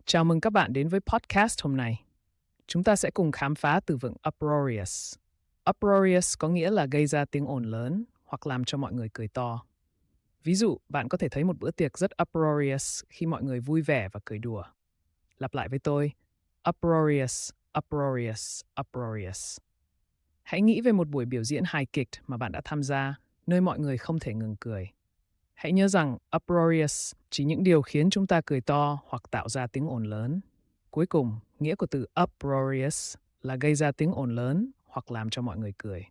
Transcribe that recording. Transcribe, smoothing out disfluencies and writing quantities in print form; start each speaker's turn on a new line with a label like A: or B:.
A: Chào mừng các bạn đến với podcast hôm nay. Chúng ta sẽ cùng khám phá từ vựng uproarious. Uproarious có nghĩa là gây ra tiếng ồn lớn hoặc làm cho mọi người cười to. Ví dụ, bạn có thể thấy một bữa tiệc rất uproarious khi mọi người vui vẻ và cười đùa. Lặp lại với tôi. Uproarious, uproarious, uproarious. Hãy nghĩ về một buổi biểu diễn hài kịch mà bạn đã tham gia, nơi mọi người không thể ngừng cười. Hãy nhớ rằng uproarious chỉ những điều khiến chúng ta cười to hoặc tạo ra tiếng ồn lớn. Cuối cùng, nghĩa của từ uproarious là gây ra tiếng ồn lớn hoặc làm cho mọi người cười.